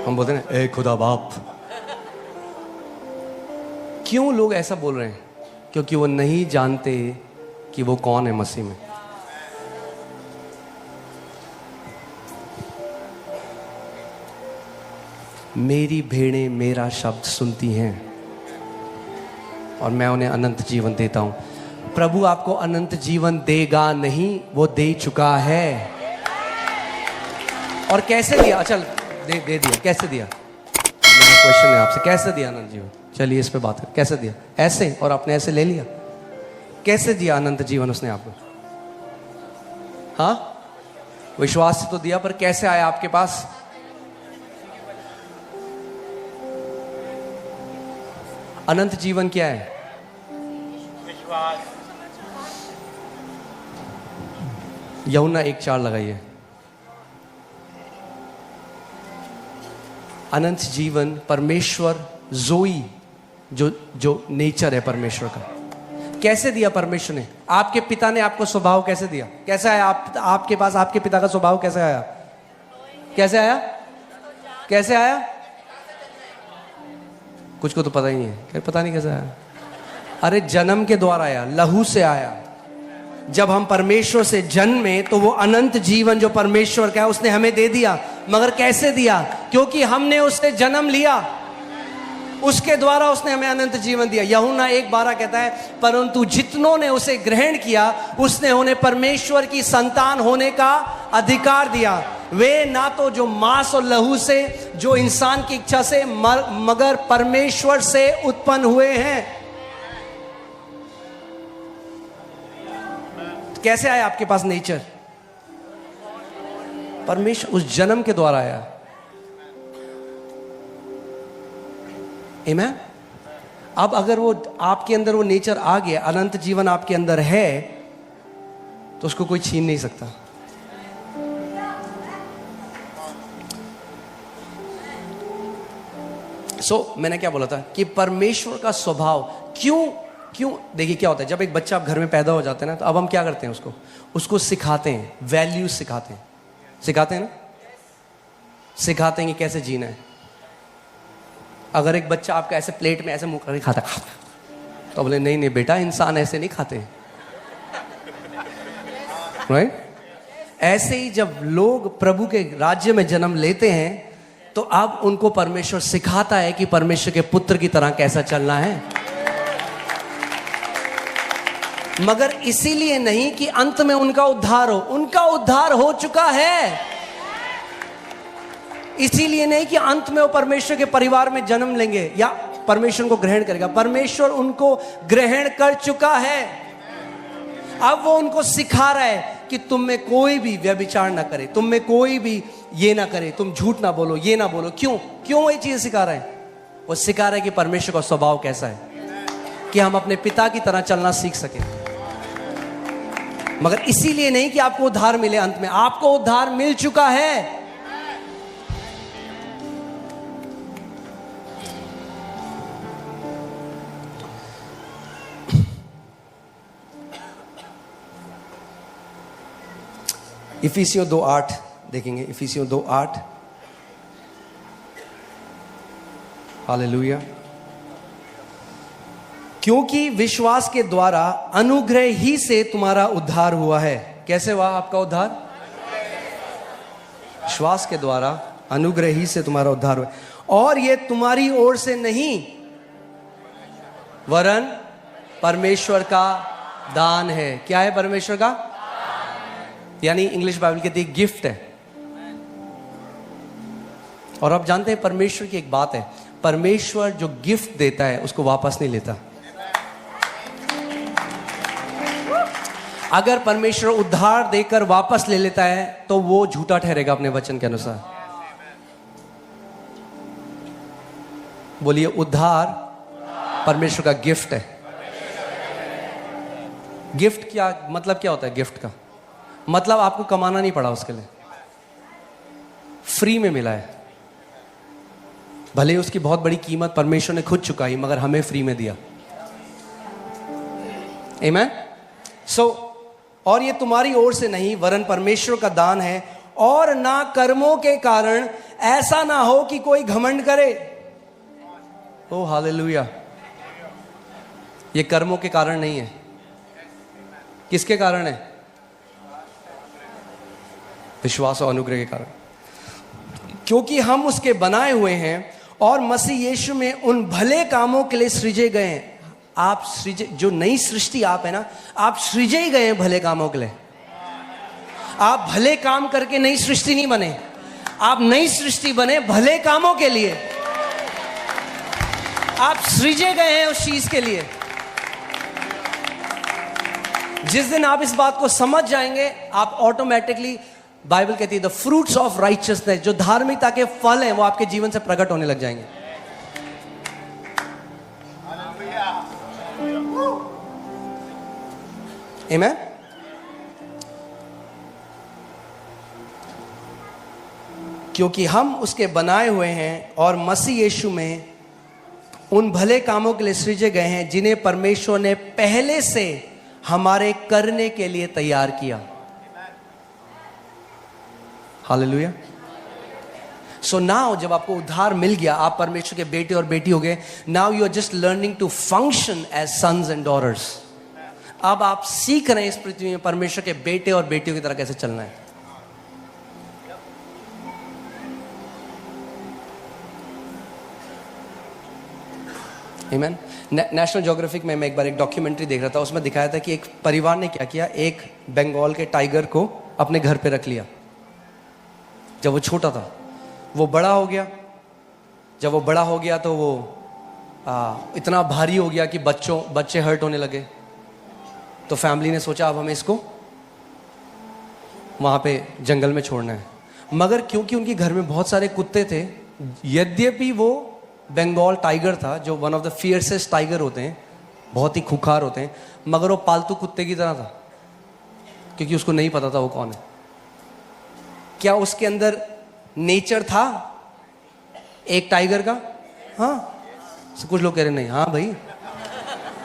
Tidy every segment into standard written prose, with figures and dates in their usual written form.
हम बोलते हैं ए खुदा बाप। क्यों लोग ऐसा बोल रहे हैं? क्योंकि वो नहीं जानते कि वो कौन है मसीह में। मेरी भेड़ें मेरा शब्द सुनती हैं और मैं उन्हें अनंत जीवन देता हूं। प्रभु आपको अनंत जीवन देगा नहीं, वो दे चुका है। और कैसे दिया? चल दे दिया। कैसे दिया? मेरा क्वेश्चन है आपसे, कैसे दिया अनंत जीवन? चलिए इस पे बात कर। कैसे दिया? ऐसे, और आपने ऐसे ले लिया? कैसे दिया अनंत जीवन उसने आपको? हाँ, विश्वास से तो दिया, पर कैसे आया आपके पास? अनंत जीवन क्या है? विश्वास। यूहन्ना 1:4 लगाइए। अनंत जीवन परमेश्वर जोई, जो नेचर है परमेश्वर का। कैसे दिया परमेश्वर ने? आपके पिता ने आपको स्वभाव कैसे दिया? कैसे आया आपके पास? आपके पिता का स्वभाव कैसे आया? कैसे आया? कैसे आया? कुछ को तो पता ही नहीं है। पता नहीं कैसे आया। अरे जन्म के द्वारा आया, लहू से आया। जब हम परमेश्वर से जन्मे तो वो अनंत जीवन जो परमेश्वर का है उसने हमें दे दिया। मगर कैसे दिया? क्योंकि हमने उससे जन्म लिया, उसके द्वारा उसने हमें अनंत जीवन दिया। यूहन्ना 1:12 कहता है, परंतु जितनों ने उसे ग्रहण किया उसने उन्हें परमेश्वर की संतान होने का अधिकार दिया। वे ना तो जो मांस और लहू से, जो इंसान की इच्छा से, मगर परमेश्वर से उत्पन्न हुए हैं। कैसे आया आपके पास नेचर? परमेश्वर उस जन्म के द्वारा आया। आमीन। अब अगर वो आपके अंदर वो नेचर आ गया, अनंत जीवन आपके अंदर है, तो उसको कोई छीन नहीं सकता। मैंने क्या बोला था कि परमेश्वर का स्वभाव क्यों देखिए क्या होता है जब एक बच्चा आप घर में पैदा हो जाता है ना, तो अब हम क्या करते हैं? उसको सिखाते हैं, वैल्यूज सिखाते हैं ना, सिखाते हैं कि कैसे जीना है। अगर एक बच्चा आपका ऐसे प्लेट में ऐसे मुंह करके खाता तो बोले नहीं बेटा, इंसान ऐसे नहीं खाते, राइट? ऐसे ही जब लोग प्रभु के राज्य में जन्म लेते हैं तो अब उनको परमेश्वर सिखाता है कि परमेश्वर के पुत्र की तरह कैसा चलना है। मगर इसीलिए नहीं कि अंत में उनका उद्धार हो, उनका उद्धार हो चुका है। इसीलिए नहीं कि अंत में वो परमेश्वर के परिवार में जन्म लेंगे या परमेश्वर को ग्रहण करेगा। परमेश्वर उनको ग्रहण कर चुका है। अब वो उनको सिखा रहा है कि तुम में कोई भी व्यभिचार ना करे, तुम में कोई भी ये ना करे, तुम झूठ ना बोलो, ये ना बोलो। क्यों वो ये चीज सिखा रहा है? वो सिखा रहा है कि परमेश्वर का स्वभाव कैसा है, कि हम अपने पिता की तरह चलना सीख सकें। मगर इसीलिए नहीं कि आपको उद्धार मिले, अंत में आपको उद्धार मिल चुका है। इफिसियों 2:8 देखेंगे। इफिसियों 2:8। हालेलुया। क्योंकि विश्वास के द्वारा अनुग्रह ही से तुम्हारा उद्धार हुआ है। कैसे हुआ आपका उद्धार? विश्वास के द्वारा अनुग्रह ही से तुम्हारा उद्धार हुआ, और ये तुम्हारी ओर से नहीं वरन परमेश्वर का दान है। क्या है? परमेश्वर का, यानी इंग्लिश बाइबल कहती है गिफ्ट है। और आप जानते हैं परमेश्वर की एक बात है, परमेश्वर जो गिफ्ट देता है उसको वापस नहीं लेता। अगर परमेश्वर उद्धार देकर वापस ले लेता है तो वो झूठा ठहरेगा अपने वचन के अनुसार। बोलिए, उद्धार परमेश्वर का गिफ्ट है। गिफ्ट क्या मतलब? क्या होता है गिफ्ट का मतलब? आपको कमाना नहीं पड़ा उसके लिए, फ्री में मिला है। भले उसकी बहुत बड़ी कीमत परमेश्वर ने खुद चुकाई, मगर हमें फ्री में दिया। आमीन। और ये तुम्हारी ओर से नहीं वरन परमेश्वर का दान है, और ना कर्मों के कारण, ऐसा ना हो कि कोई घमंड करे। ओ हालेलुया। ये कर्मों के कारण नहीं है। किसके कारण है? विश्वास और अनुग्रह के कारण। क्योंकि हम उसके बनाए हुए हैं और मसीह यीशु में उन भले कामों के लिए सृजे गए हैं। आप सृजे, जो नई सृष्टि आप है ना, आप सृजे ही गए हैं भले कामों के लिए। आप भले काम करके नई सृष्टि नहीं बने, आप नई सृष्टि बने भले कामों के लिए। आप सृजे गए हैं उस चीज के लिए। जिस दिन आप इस बात को समझ जाएंगे, आप ऑटोमेटिकली, बाइबल कहती है द फ्रूट्स ऑफ राइचियसनेस, जो धार्मिकता के फल हैं वो आपके जीवन से प्रकट होने लग जाएंगे। आमीन। क्योंकि हम उसके बनाए हुए हैं और मसीह यीशु में उन भले कामों के लिए सृजे गए हैं जिन्हें परमेश्वर ने पहले से हमारे करने के लिए तैयार किया। हालेलुया। सो नाउ जब आपको उद्धार मिल गया, आप परमेश्वर के बेटे और बेटी हो गए। Now you are just learning to function as sons and daughters. अब आप सीख रहे हैं इस पृथ्वी में परमेश्वर के बेटे और बेटियों की तरह कैसे चलना है। आमीन। नेशनल ज्योग्राफिक में मैं एक बार एक डॉक्यूमेंट्री देख रहा था, उसमें दिखाया था कि एक परिवार ने क्या किया, एक बंगाल के टाइगर को अपने घर पे रख लिया। जब वो छोटा था, वो बड़ा हो गया। जब वो बड़ा हो गया तो वो इतना भारी हो गया कि बच्चे हर्ट होने लगे। तो फैमिली ने सोचा अब हमें इसको वहाँ पे जंगल में छोड़ना है। मगर क्योंकि उनके घर में बहुत सारे कुत्ते थे, यद्यपि वो बंगाल टाइगर था जो वन ऑफ द फियर्सेस्ट टाइगर होते हैं, बहुत ही खुखार होते हैं, मगर वो पालतू कुत्ते की तरह था क्योंकि उसको नहीं पता था वो कौन है। क्या उसके अंदर नेचर था एक टाइगर का? हाँ। कुछ लोग कह रहे नहीं। हाँ भाई,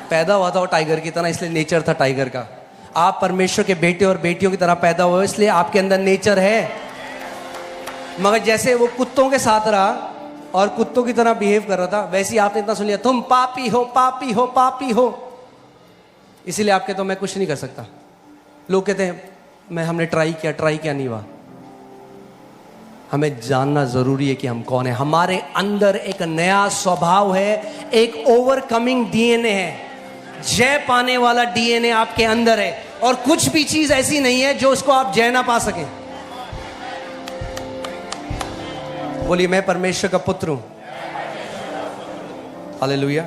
पैदा हुआ था वो टाइगर की तरह, इसलिए नेचर था टाइगर का। आप परमेश्वर के बेटे और बेटियों की तरह पैदा हुए, इसलिए आपके अंदर नेचर है। मगर जैसे वो कुत्तों के साथ रहा और कुत्तों की तरह बिहेव कर रहा था, वैसे ही आपने इतना सुन लिया, तुम पापी हो, पापी हो, पापी हो। इसीलिए आप कहते हो मैं कुछ नहीं कर सकता। लोग कहते हैं हमने ट्राई किया नहीं हुआ। हमें जानना जरूरी है कि हम कौन है। हमारे अंदर एक नया स्वभाव है, एक ओवरकमिंग डीएनए है, जय पाने वाला डीएनए आपके अंदर है। और कुछ भी चीज ऐसी नहीं है जो उसको आप जय ना पा सके। बोलिए मैं परमेश्वर का पुत्र हूं। हालेलुया।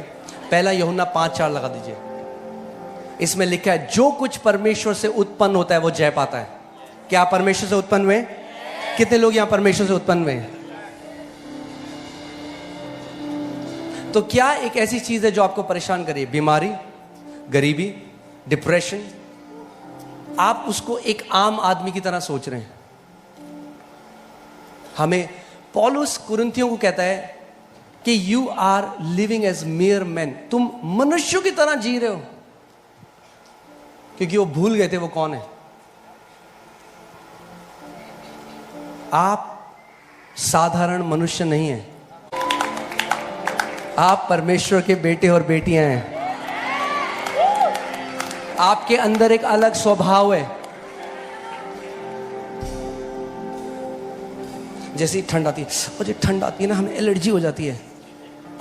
पहला यूहन्ना 5:4 लगा दीजिए। इसमें लिखा है जो कुछ परमेश्वर से उत्पन्न होता है वो जय पाता है। क्या आप परमेश्वर से उत्पन्न हुए? कितने लोग यहां परमेश्वर से उत्पन्न हुए? तो क्या एक ऐसी चीज है जो आपको परेशान करे? बीमारी, गरीबी, डिप्रेशन, आप उसको एक आम आदमी की तरह सोच रहे हैं। हमें पौलुस कुरिन्थियों को कहता है कि you are living as mere man. तुम मनुष्यों की तरह जी रहे हो, क्योंकि वो भूल गए थे वो कौन है। आप साधारण मनुष्य नहीं हैं, आप परमेश्वर के बेटे और बेटियां हैं। आपके अंदर एक अलग स्वभाव है। जैसी ठंड आती है, और जब ठंड आती है ना हमें एलर्जी हो जाती है।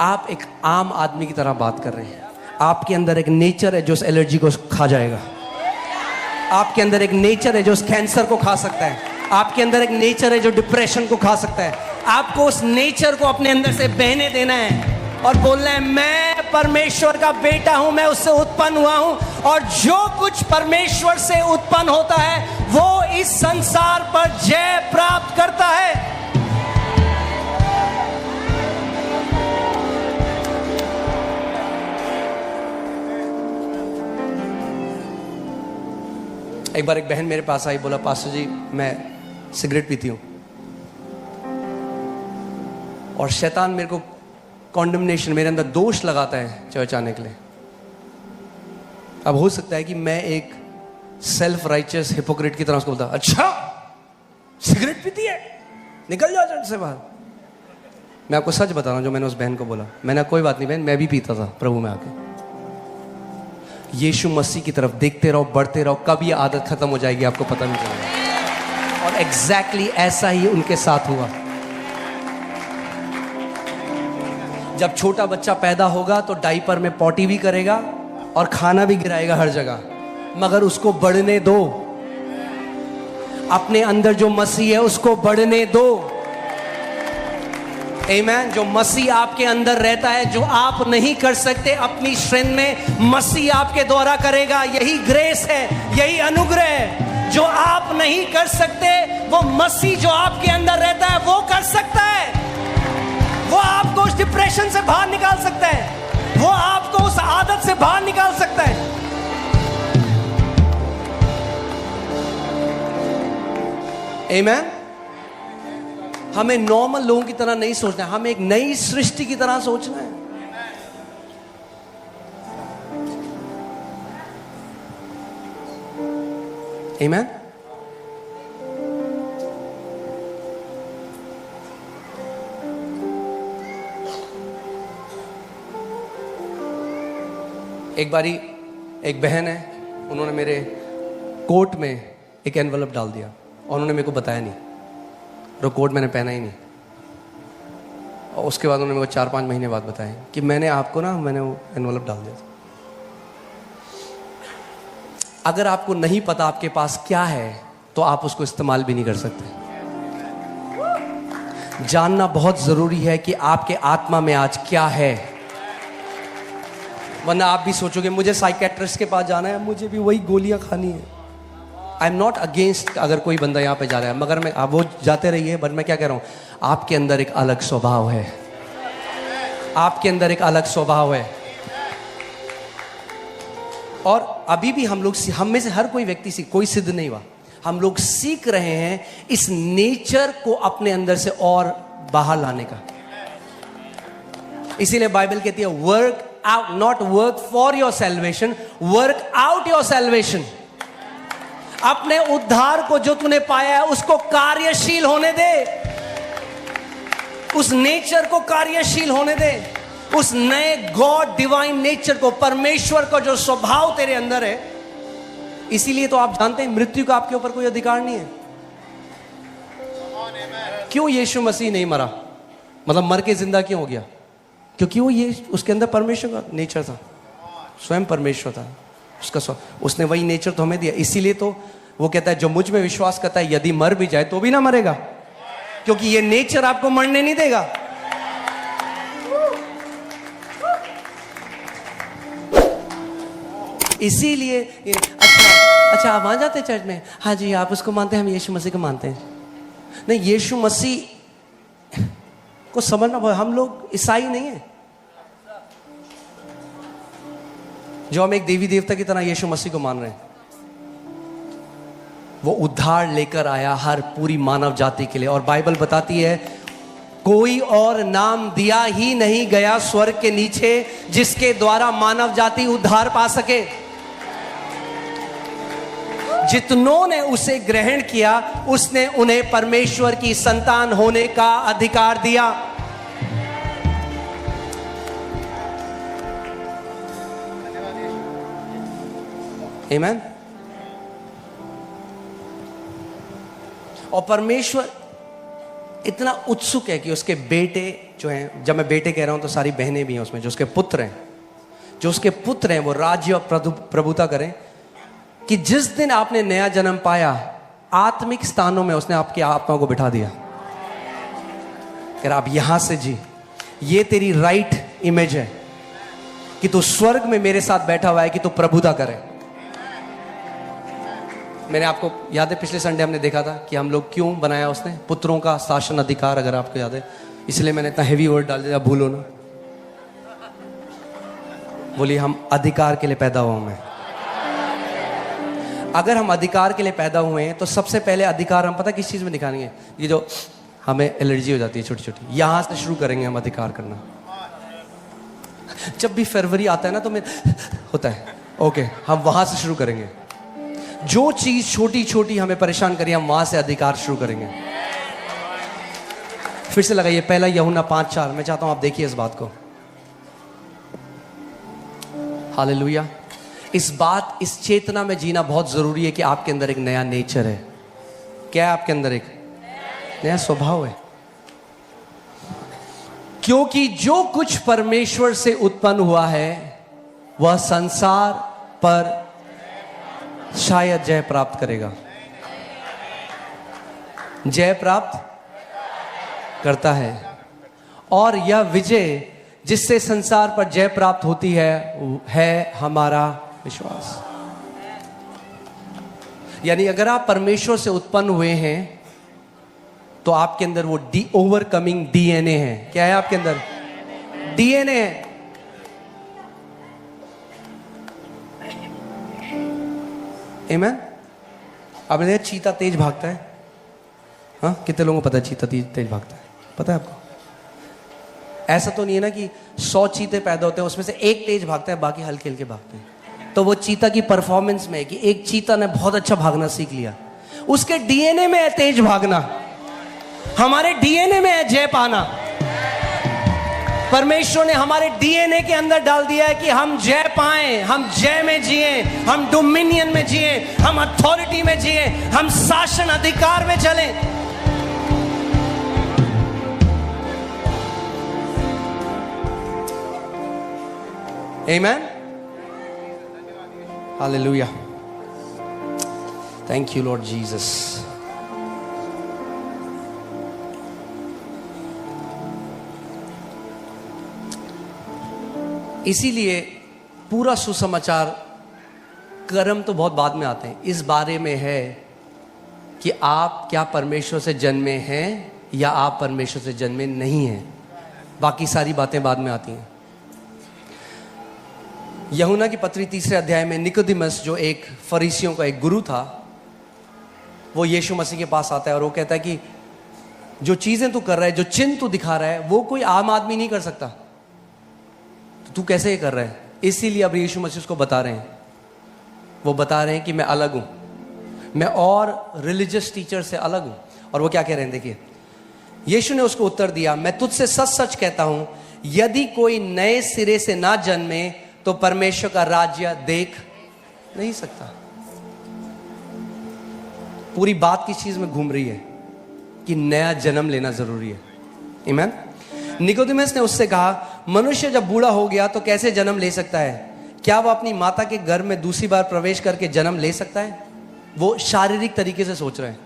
आप एक आम आदमी की तरह बात कर रहे हैं। आपके अंदर एक नेचर है जो उस एलर्जी को खा जाएगा। आपके अंदर एक नेचर है जो उस कैंसर को खा सकता है। आपके अंदर एक नेचर है जो डिप्रेशन को खा सकता है। आपको उस नेचर को अपने अंदर से बहने देना है और बोलना है मैं परमेश्वर का बेटा हूं, मैं उससे उत्पन्न हुआ हूं, और जो कुछ परमेश्वर से उत्पन्न होता है वो इस संसार पर जय प्राप्त करता है। एक बार एक बहन मेरे पास आई, बोला पास्टर जी मैं सिगरेट पीती हूं और शैतान मेरे को कॉन्डमनेशन, मेरे अंदर दोष लगाता है चर्च आने के लिए। अब हो सकता है कि मैं एक सेल्फ राइचियस हिपोक्रेट की तरह उसको बोलता, अच्छा सिगरेट पीती है, निकल जाओ चर्च से बाहर। मैं आपको सच बता रहा हूं, जो मैंने उस बहन को बोला, मैंने कोई बात नहीं बहन, मैं भी पीता था प्रभु में आके। यीशु मसीह की तरफ देखते रहो, बढ़ते रहो, कब ये आदत खत्म हो जाएगी आपको पता नहीं चलेगा। और एग्जैक्टली ऐसा ही उनके साथ हुआ। जब छोटा बच्चा पैदा होगा तो डाइपर में पॉटी भी करेगा और खाना भी गिराएगा हर जगह, मगर उसको बढ़ने दो। अपने अंदर जो मसीह है उसको बढ़ने दो। आमीन। जो मसीह आपके अंदर रहता है, जो आप नहीं कर सकते अपनी स्ट्रेंथ में, मसीह आपके द्वारा करेगा। यही ग्रेस है, यही अनुग्रह है। जो आप नहीं कर सकते वो मसीह जो आपके अंदर रहता है वो कर सकता है। वो आपको उस डिप्रेशन से बाहर निकाल सकता है, वो आपको उस आदत से बाहर निकाल सकता है। आमीन। हमें नॉर्मल लोगों की तरह नहीं सोचना है, हमें एक नई सृष्टि की तरह सोचना है। आमीन। एक बारी एक बहन है, उन्होंने मेरे कोट में एक एनवलप डाल दिया और उन्होंने मेरे को बताया नहीं, और कोट मैंने पहना ही नहीं। और उसके बाद उन्होंने मेरे को 4-5 महीने बाद बताया कि मैंने आपको मैंने वो एनवलप डाल दिया था। अगर आपको नहीं पता आपके पास क्या है तो आप उसको इस्तेमाल भी नहीं कर सकते। जानना बहुत जरूरी है कि आपके आत्मा में आज क्या है, वरना आप भी सोचोगे मुझे साइकेट्रिस्ट के पास जाना है, मुझे भी वही गोलियां खानी है। आई एम नॉट अगेंस्ट अगर कोई बंदा यहाँ पे जा रहा है, मगर मैं आप वो जाते रहिए, बट मैं क्या कह रहा हूँ, आपके अंदर एक अलग स्वभाव है, आपके अंदर एक अलग स्वभाव है। और अभी भी हम लोग, हम में से हर कोई व्यक्ति कोई सिद्ध नहीं हुआ, हम लोग सीख रहे हैं इस नेचर को अपने अंदर से और बाहर लाने का। इसीलिए बाइबल कहती है work out, not work for your salvation, work out your salvation. अपने उद्धार को जो तूने पाया है उसको कार्यशील होने दे, उस नेचर को कार्यशील होने दे, उस नए गॉड डिवाइन नेचर को, परमेश्वर का जो स्वभाव तेरे अंदर है। इसीलिए तो आप जानते हैं मृत्यु का आपके ऊपर कोई अधिकार नहीं है। क्यों यीशु मसीह नहीं मरा, मतलब मर के जिंदा क्यों हो गया? क्योंकि वो ये उसके अंदर परमेश्वर का नेचर था, स्वयं परमेश्वर था उसका, उसने वही नेचर तो हमें दिया। इसीलिए तो वो कहता है जो मुझ में विश्वास करता है यदि मर भी जाए तो भी ना मरेगा, क्योंकि ये नेचर आपको मरने नहीं देगा। इसीलिए अच्छा आप वहां जाते हैं चर्च में? हाँ जी, आप उसको मानते हैं, हम यीशु मसीह को मानते हैं। नहीं, यीशु मसीह को समझना बहुत, हम लोग ईसाई नहीं है जो हम एक देवी देवता की तरह यीशु मसीह को मान रहे हैं। वो उद्धार लेकर आया हर पूरी मानव जाति के लिए, और बाइबल बताती है कोई और नाम दिया ही नहीं गया स्वर्ग के नीचे जिसके द्वारा मानव जाति उद्धार पा सके। जितनों ने उसे ग्रहण किया उसने उन्हें परमेश्वर की संतान होने का अधिकार दिया। आमीन। और परमेश्वर इतना उत्सुक है कि उसके बेटे जो हैं, जब मैं बेटे कह रहा हूं तो सारी बहनें भी हैं उसमें, जो उसके पुत्र हैं, जो उसके पुत्र हैं वो राज्य और प्रभुता करें। कि जिस दिन आपने नया जन्म पाया, आत्मिक स्थानों में उसने आपकी आत्मा को बिठा दिया। कह रहा आप यहां से जी, ये तेरी राइट इमेज है कि तू स्वर्ग में मेरे साथ बैठा हुआ है, कि तू प्रभुता करे। मैंने आपको याद है पिछले संडे हमने देखा था कि हम लोग क्यों बनाया उसने, पुत्रों का शासन अधिकार, अगर आपको याद है। इसलिए मैंने इतना हेवी वर्ड डाल दिया, भूलो ना। बोलिए हम अधिकार के लिए पैदा हुआ मैं। अगर हम अधिकार के लिए पैदा हुए हैं तो सबसे पहले अधिकार हम पता किस चीज में दिखाएंगे? ये जो हमें एलर्जी हो जाती है छोटी छोटी, यहां से शुरू करेंगे हम अधिकार करना। जब भी फरवरी आता है ना तो मैं होता है, ओके हम वहां से शुरू करेंगे। जो चीज छोटी छोटी हमें परेशान करिए हम वहां से अधिकार शुरू करेंगे। फिर से लगाइए पहला यूहन्ना 5:4। मैं चाहता हूं आप देखिए इस बात को। हालेलुया। इस चेतना में जीना बहुत जरूरी है कि आपके अंदर एक नया नेचर है। क्या है आपके अंदर? एक नया स्वभाव है। क्योंकि जो कुछ परमेश्वर से उत्पन्न हुआ है वह संसार पर शायद जय प्राप्त करेगा। जय प्राप्त करता है, और यह विजय जिससे संसार पर जय प्राप्त होती है हमारा विश्वास। यानी अगर आप परमेश्वर से उत्पन्न हुए हैं तो आपके अंदर वो ओवरकमिंग डीएनए है। क्या है आपके अंदर? डीएनए है। आमीन। आपने देखा चीता तेज भागता है? हाँ, कितने लोगों को पता है चीता तेज भागता है? पता है आपको? ऐसा तो नहीं है ना कि 100 चीते पैदा होते हैं उसमें से एक तेज भागता है, बाकी हल्के हल्के भागते हैं। तो वो चीता की परफॉर्मेंस में है कि एक चीता ने बहुत अच्छा भागना सीख लिया, उसके डीएनए में है तेज भागना। हमारे डीएनए में है जय पाना। परमेश्वर ने हमारे डीएनए के अंदर डाल दिया है कि हम जय पाएं, हम जय में जिए, हम डोमिनियन में जिए, हम अथॉरिटी में जिए, हम शासन अधिकार में चलें। Amen? Hallelujah. Thank you, Lord Jesus. इसीलिए पूरा सुसमाचार कर्म तो बहुत बाद में आते हैं, इस बारे में है कि आप क्या परमेश्वर से जन्मे हैं या आप परमेश्वर से जन्मे नहीं हैं। बाकी सारी बातें बाद में आती हैं। यूहन्ना की पत्री 3 अध्याय में निकोदेमस, जो एक फरीसियों का एक गुरु था, वो यीशु मसीह के पास आता है और वो कहता है कि जो चीजें तू कर रहा है, जो चिन्ह तू दिखा रहा है, वो कोई आम आदमी नहीं कर सकता, तो तू कैसे ये कर रहा है? इसीलिए अब यीशु मसीह उसको बता रहे हैं, वो बता रहे हैं कि मैं अलग हूं, मैं और रिलीजियस टीचर से अलग हूं। और वो क्या कह रहे हैं देखिए, यीशु ने उसको उत्तर दिया, मैं तुझसे सच सच कहता हूं, यदि कोई नए सिरे से ना जन्मे तो परमेश्वर का राज्य देख नहीं सकता। पूरी बात किस चीज में घूम रही है कि नया जन्म लेना जरूरी है। आमीन। निकोदेमस ने उससे कहा, मनुष्य जब बूढ़ा हो गया तो कैसे जन्म ले सकता है? क्या वह अपनी माता के गर्भ में दूसरी बार प्रवेश करके जन्म ले सकता है? वो शारीरिक तरीके से सोच रहे हैं,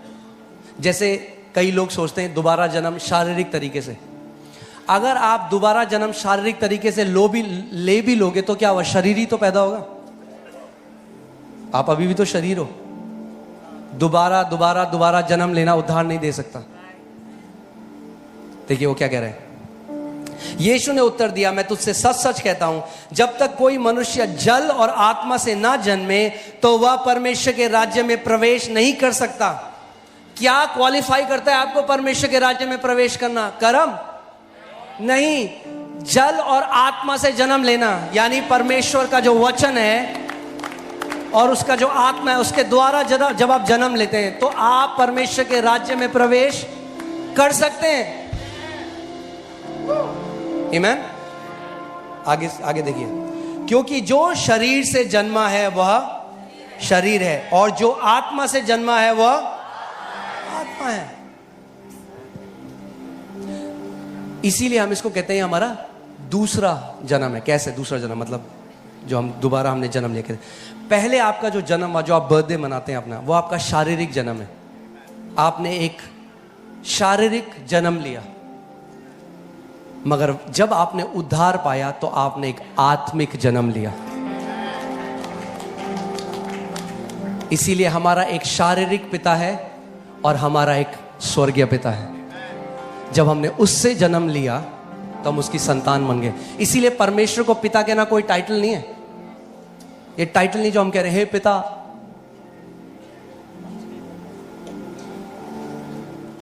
जैसे कई लोग सोचते हैं दोबारा जन्म शारीरिक तरीके से। अगर आप दोबारा जन्म शारीरिक तरीके से ले भी लोगे तो क्या वह शरीर ही तो पैदा होगा? आप अभी भी तो शरीर हो। दोबारा जन्म लेना उद्धार नहीं दे सकता। देखिए वो क्या कह रहे हैं। यीशु ने उत्तर दिया, मैं तुझसे सच सच कहता हूं, जब तक कोई मनुष्य जल और आत्मा से ना जन्मे तो वह परमेश्वर के राज्य में प्रवेश नहीं कर सकता। क्या क्वालिफाई करता है आपको परमेश्वर के राज्य में प्रवेश करना? कर्म नहीं, जल और आत्मा से जन्म लेना, यानी परमेश्वर का जो वचन है और उसका जो आत्मा है, उसके द्वारा जब आप जन्म लेते हैं तो आप परमेश्वर के राज्य में प्रवेश कर सकते हैं। आमीन। आगे देखिए, क्योंकि जो शरीर से जन्मा है वह शरीर है और जो आत्मा से जन्मा है वह आत्मा है। इसीलिए हम इसको कहते हैं हमारा दूसरा जन्म है। कैसे दूसरा जन्म? मतलब जो हम दोबारा हमने जन्म लेकर, पहले आपका जो जन्म हुआ, जो आप बर्थडे मनाते हैं अपना, वो आपका शारीरिक जन्म है। आपने एक शारीरिक जन्म लिया, मगर जब आपने उद्धार पाया तो आपने एक आत्मिक जन्म लिया। इसीलिए हमारा एक शारीरिक पिता है और हमारा एक स्वर्गीय पिता है। जब हमने उससे जन्म लिया तो हम उसकी संतान बन गए। इसीलिए परमेश्वर को पिता कहना कोई टाइटल नहीं है। ये टाइटल नहीं जो हम कह रहे हैं, हे पिता